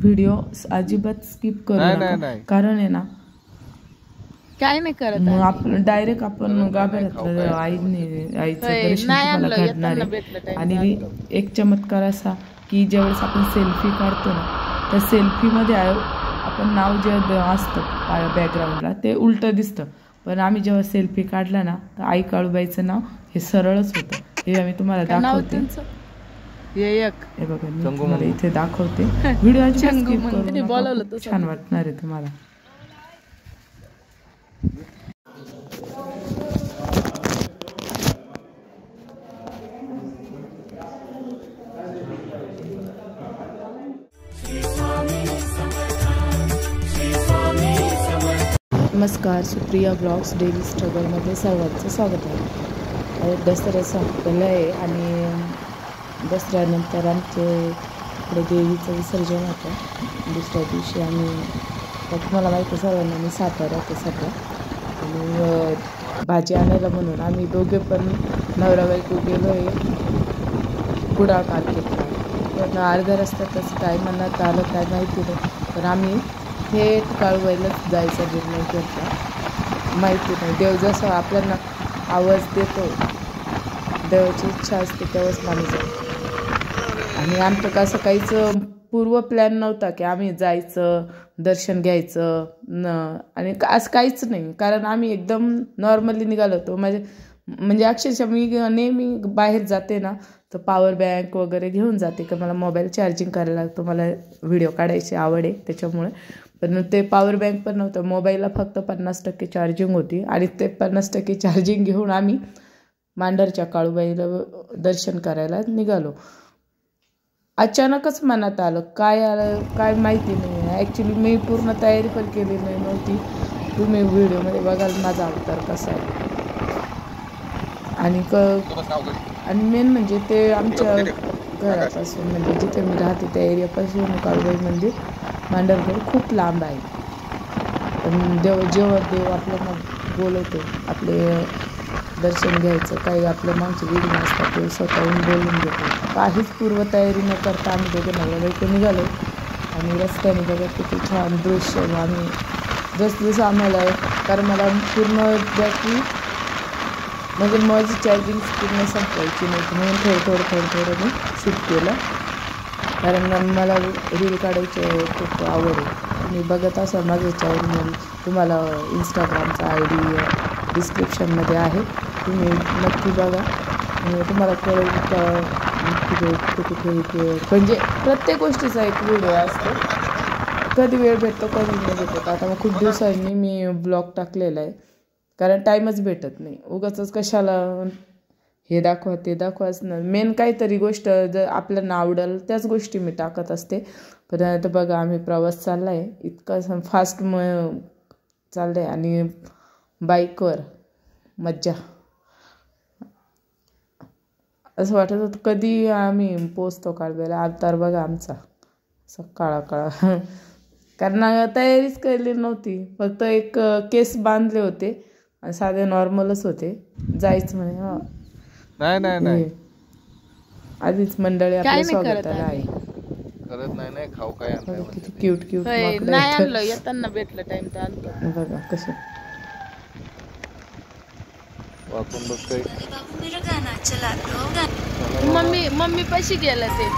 Video अजिबात skip करू नका, कारण आहे ना काय नाही करत मग आपण डायरेक्ट आपण गाभाऱ्यातलं आईचं दर्शन तुम्हाला घडणार आहे. आणि एक चमत्कार असा की ज्यावेळेस आपण सेल्फी काढतो ना, त्या सेल्फीमध्ये आपण नाव जे असतं बॅकग्राऊंडला ते उलटं दिसतं, पण आम्ही जेव्हा सेल्फी काढला ना तर आई काळूबाईचं नाव हे सरळच होतं. हे आम्ही तुम्हाला दाखवते. हे बघा मी तुम्हाला इथे दाखवते. व्हिडिओ छान वाटणार आहे तुम्हाला. नमस्कार, सुप्रिया ब्लॉग्स डेली स्ट्रगलमध्ये सर्वांचं स्वागत आहे. दसरा संपलेला आहे आणि दसऱ्यानंतर आमचे इकडे देवीचं विसर्जन होतं. दुसऱ्या दिवशी आम्ही, तुम्हाला माहिती सर्वांना मी सातारा राहते सध्या, आणि भाजी आणायला म्हणून आम्ही दोघे पण नवरा बायको गेलो आहे कुडाळ मार्केटला. पण अर्ध्या रस्त्यातच काय मनात आलं काय माहिती नाही, पण आम्ही थेट काळूबाईलाच जायचा निर्णय घेतला. माहिती नाही, देव जसं आपल्याला आवाज देतो, देवाची इच्छा असते तेव्हाच माणूस जातो. आणि आमचं कसं काहीच पूर्व प्लॅन नव्हता की आम्ही जायचं दर्शन घ्यायचं आणि असं काहीच नाही, कारण आम्ही एकदम नॉर्मली निघालो होतो. म्हणजे अक्षरशः मी नेहमी बाहेर जाते ना तर पॉवर बँक वगैरे घेऊन जाते, का मला मोबाईल चार्जिंग करायला लागतो, मला व्हिडिओ काढायची आवड आहे त्याच्यामुळे. पण ते पॉवर बँक पण नव्हतं, मोबाईलला फक्त 50% चार्जिंग होती, आणि ते 50% चार्जिंग घेऊन आम्ही मांढरच्या काळूबाईला दर्शन करायला निघालो. अचानकच मनात आलं, काय आलं काय माहिती नाही. ॲक्च्युली मी पूर्ण तयारी पण केली नव्हती. तुम्ही व्हिडिओमध्ये बघाल माझा अवतार कसा आहे. आणि मेन म्हणजे ते आमच्या घरापासून, म्हणजे जिथे मी राहते त्या एरियापासून काळूबाई मंदिर मांढरगड खूप लांब आहे. पण जेव्हा देव आपल्याला बोलवतो आपले दर्शन घ्यायचं, काही आपल्या मागचे विघ्न असतात ते स्वतःहून बोलून घेतो. काहीच पूर्वतयारी न करता आम्ही दोघे नवरा बायको निघालो. आणि रस्त्याने बघा किती छान दृश्य. आम्ही जसं आम्हाला, कारण मला पूर्ण बॅटरी म्हणजे माझी चार्जिंग पूर्ण संपवायची नव्हती, म्हणून थोडं मी शूट केलं, कारण मला रील काढायची खूप आवड आहे. तुम्ही बघत असाल माझं चॅनल, तुम्हाला इंस्टाग्रामचा ID डिस्क्रिप्शनमध्ये आहे, तुम्ही नक्की बघा. आणि तुम्हाला कळेल कुठे म्हणजे प्रत्येक गोष्टीचा एक व्हिडिओ असतो. कधी वेळ भेटतो कधी नाही भेटत. आता मग खूप दिवसांनी मी ब्लॉग टाकलेला आहे, कारण टाईमच भेटत नाही. उगाचच कशाला हे दाखवा ते दाखवाच ना, मेन काहीतरी गोष्ट जर आपल्याला आवडेल त्याच गोष्टी मी टाकत असते. पण आता बघा आम्ही प्रवास चालला आहे, इतका फास्ट चाललं आहे, आणि बाईकवर मज्जा. असं वाटत होतं कधी आम्ही पोचतो काळूबाईला. अवतार बघा आमचा काळा कारण तयारीच केली नव्हती, फक्त एक केस बांधले होते आणि साधे नॉर्मलच होते. जायचं म्हणे नाही आधीच मंडळी आपल्या स्वागताला आहे. खाऊ काय किती क्यूट येताना भेटलं टाइम तर आणतो. बघा कसं वाकून बघतोय. मम्मी पैसे गेलं ते.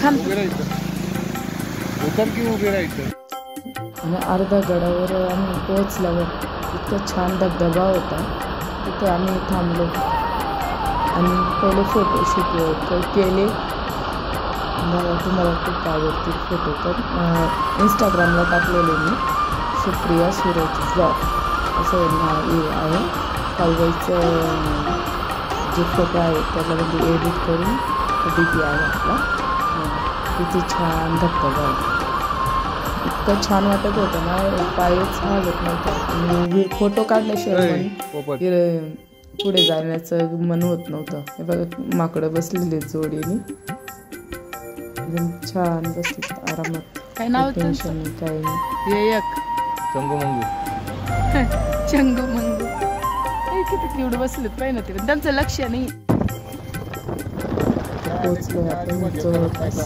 छान उभे राहायचं. उतर की उभे राहायचं. आणि अर्ध्या गडावर आम्ही पोहोचल्यावर इतकं छान धबधबा होता. तिथे आम्ही थांबलो आणि पहिले फोटोशूट केले. मला तुम्हाला खूप आवडतील फोटो. तर इंस्टाग्रामला टाकलेले मी सुप्रिया सूरज ब्लॉग असं नाव आहे. कालवाईचं जे फोटो आहेत त्याच्यामध्ये एडिट करून DP आहे आपला. किती छान धबधबा आहे. इतकं छान वाटत होतं ना, पायच हालत नव्हतं. आणि फोटो काढल्याशिवाय पण पुढे जाण्याचं मन होत नव्हतं. हे बघा माकडं बसलेले जोडीने एकदम छान बसले आरामात. काय नाव टेन्शन नाही काही नाही. ये एक चंगू मंगू किती क्यूट बसलेत पाहिजे ना. ते त्यांचं लक्ष नाही. पोचलो आपण जवळपास.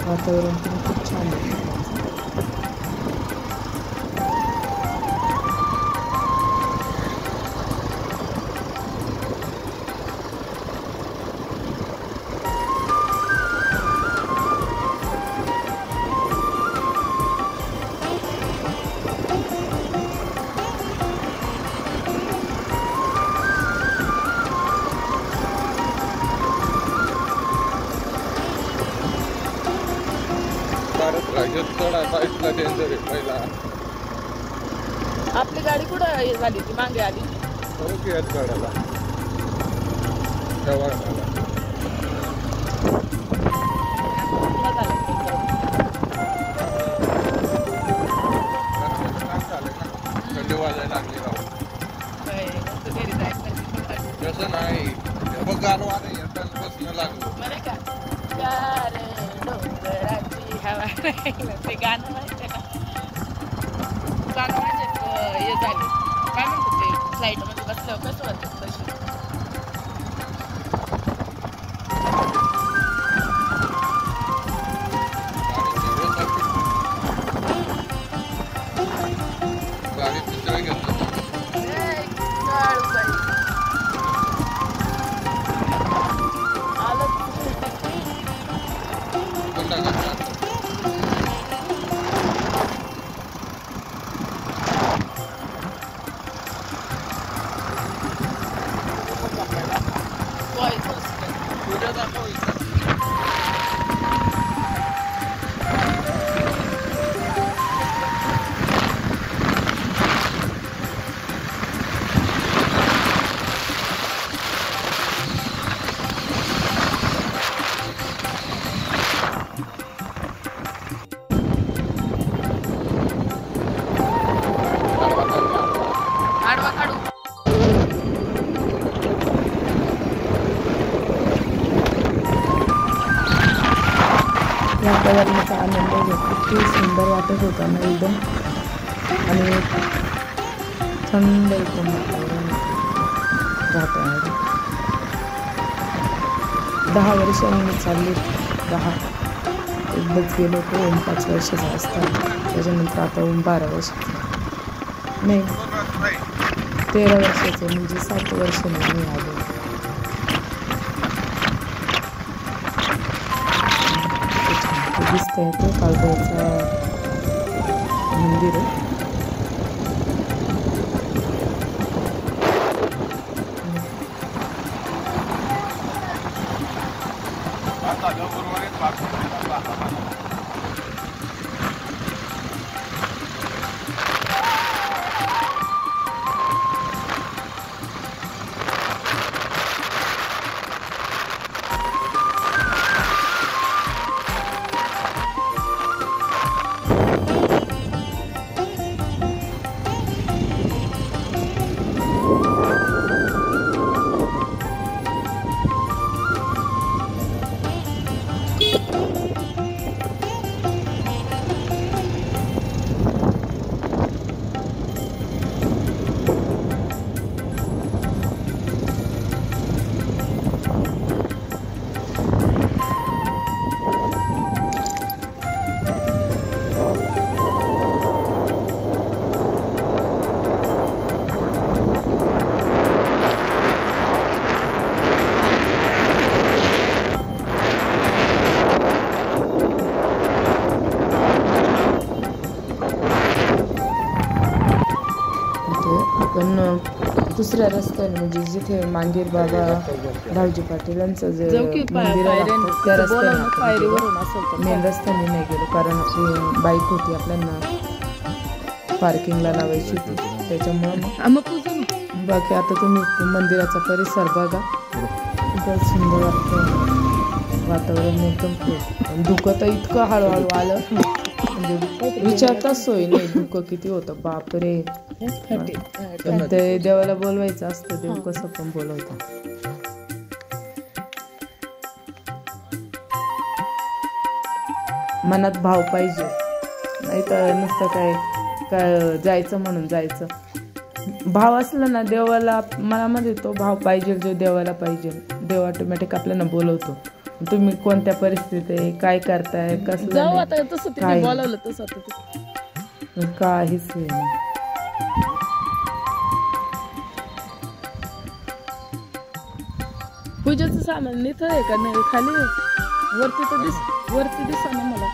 वातावरण पण खूप छान आहे. आपली गाडी कुठं हे झाली ती मागे आली. थंडी वाजायला लागली राव. तसं नाही गाणं बसणं लागलं. ते गाणं माहिती का. गाणं माझे हे झाले काय म्हणतो ते फ्लाईटमध्ये बसल्यावर कसं वाटतं तशी. गाडी दुसऱ्या घेतलं. वातावरणाचा आनंद घेत किती सुंदर वाटत होता ना एकदम. आणि थंड एकदम वातावरण घाटामध्ये. 10 वर्षांनी मी चालली. 10 एकदाच गेलो होतो 5 वर्षाचा असताना. त्याच्यानंतर आता 12 वर्षाचा नाही 13 वर्षाचं म्हणजे 7 वर्षांनी मी आलो. दिसतंय तो काळभैरवचं मंदिर आहे. पण दुसऱ्या रस्त्याने म्हणजे जिथे मांगीर बाबा धावजी पाटील यांचं जे मंदिर आहे त्या रस्त्याने मेन रस्त्याने नाही गेलो, कारण आपली बाईक होती आपल्याला पार्किंगला लावायची होती, त्याच्यामुळं बाकी आता तुम्ही मंदिराचा परिसर बघा, खूपच सुंदर वाटतं, वातावरण एकदम खूप. धुकं तर इतकं हळूहळू आलं म्हणजे विचारताच सोय नाही, धुकं किती होतं बापरे. पण ते देवाला बोलवायचं असतं, देव कसं पण बोलवतं. मनात भाव पाहिजे, नाही तर नुसतं काय जायचं म्हणून जायचं. भाव असला ना देवाला, मनामध्ये तो भाव पाहिजे जो देवाला पाहिजे, देव ऑटोमॅटिक आपल्याला बोलवतो. तुम्ही कोणत्या परिस्थितीत आहे, काय करताय, कसं बोलवलं तसं काहीच नाही. पूजेचं सामान इथं आहे का नाही, खाली वरती तर वरती दिसा ना मला.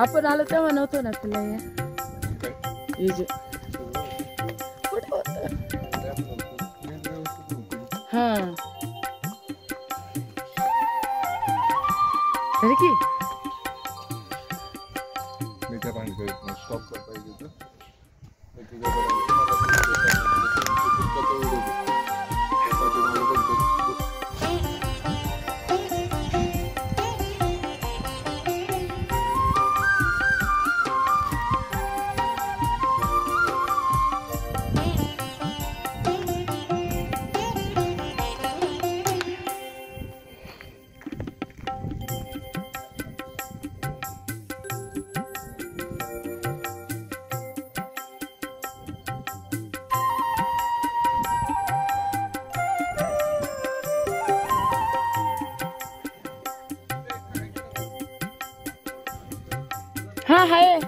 आपण आलो तेव्हा नव्हतो ना तुला कुठं होत. हा की स्टॉप करता येईल. हा हाय.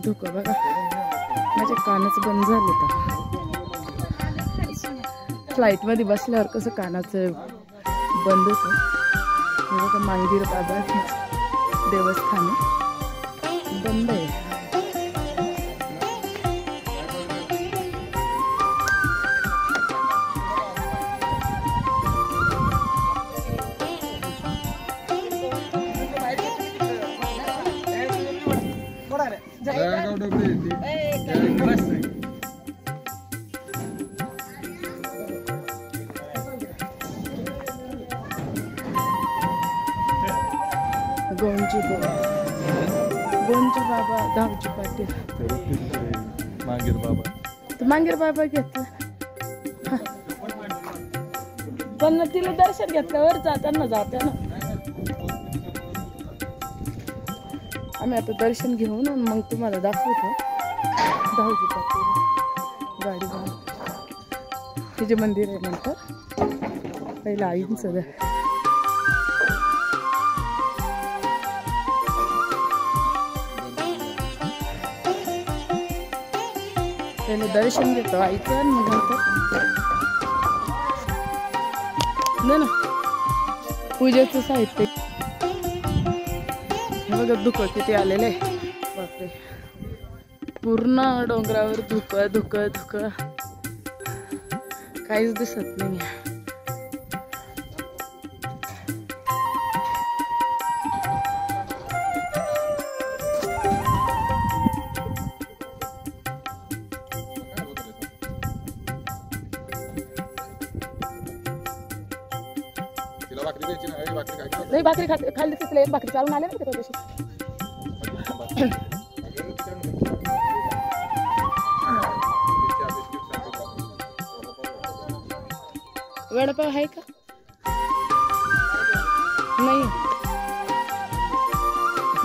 धुकं बघा, माझ्या कानाचं बंद झालं होतं. फ्लाईट मध्ये बसल्यावर कसं कानाचं बंद होतं. हे बघा मांगीर बाबा देवस्थान बंद आहे. गोंजी बाबा धावजी पाटील मांगीर बाबा घेतलं. पण तिला दर्शन घेतल्यावर जाताना ना आम्ही आता दर्शन घेऊन मग तुम्हाला दाखवतो धावजी पाटील गाडी घेऊन. तिचे मंदिर आहे नंतर, पहिलं आईंचं पहिले दर्शन घेतो आईचं आणि मग नंतर नाही ना पूजेचं साहित्य. हे बघा धुकं किती आलेलं आहे बापरे, पूर्ण डोंगरावर धुकं धुकं धुकं, काहीच दिसत नाही. नाही भाकरी खाल्ली तिथले एक भाकरी चालून आले ना तिथे तशी. वडापाव आहे का नाही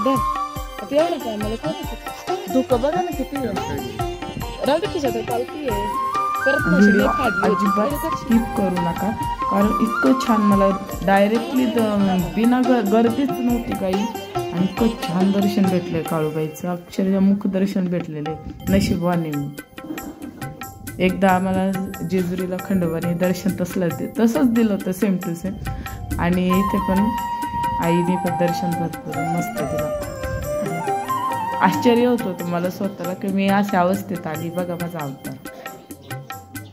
दर आता एवढं काय मला कोण धोका बघा ना किती राहू दे खिशात पालखी आहे परत व्हिडिओ अजिबात स्किप करू नका कारण इतकं छान मला डायरेक्टली बिना गर्दीच नव्हती काही आणि इतकं छान दर्शन भेटलंय काळूबाईचं अक्षरशः मुखदर्शन भेटलेले नशिबवाने मी एकदा आम्हाला जेजुरीला खंडोबाने दर्शन तसंच दिलं होतं सेम टू सेम आणि इथे पण आईने पण दर्शन भरपूर मस्त दिलं आश्चर्य होत होतं मला स्वतःला की मी अशा अवस्थेत आली बघा माझा अवतार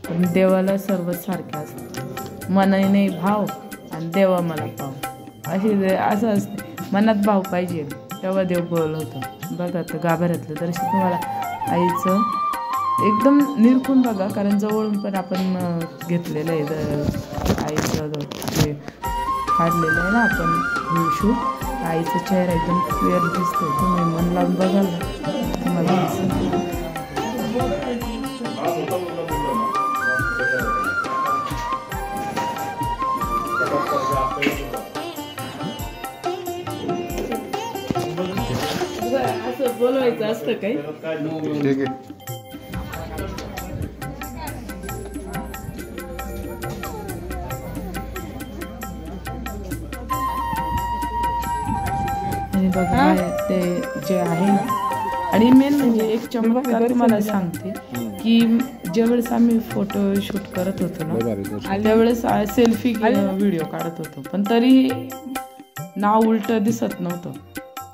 पण देवाला सर्वच सारखे असतं मनाने भाव आणि देवा मला पाव असं असते मनात भाव पाहिजे तेव्हा देव बोलवतो बघा तर गाभाऱ्यातलं दर्शन तुम्हाला आईचं एकदम निरखून बघा कारण जवळून पण आपण घेतलेलं आहे आईचं जे काढलेलं आहे ना आपण व्हिडिओ आईचा चेहरा एकदम क्लिअर दिसतोय तुम्ही मन लावून बघाल ना तुम्हाला असं बोलवायचं असतं काही ठीक आहे आणि बघा ते जे आहे ना आणि मेन म्हणजे एक चमत्कार तुम्हाला सांगते की ज्यावेळेस आम्ही फोटोशूट करत होतो ना त्यावेळेस सेल्फी व्हिडिओ काढत होतो पण तरी नाव उलटं दिसत नव्हतं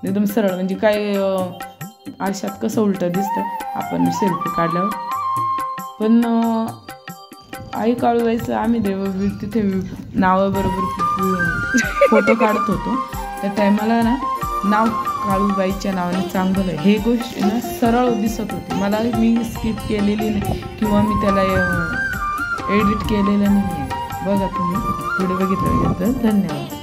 एकदम सरळ म्हणजे काय आरशात कसं उलटं दिसतं आपण सेल्फी काढल्यावर पण आई काळूबाईचं आम्ही तिथे नावाबरोबर फोटो काढत होतो त्या टायमाला ना नाव काळूबाईच्या नावाने चांगलं हे गोष्ट ना सरळ दिसत होती मला मी स्किप केलेली नाही किंवा मी त्याला एडिट केलेलं नाही आहे बघा तुम्ही व्हिडिओ बघितल्यानंतर धन्यवाद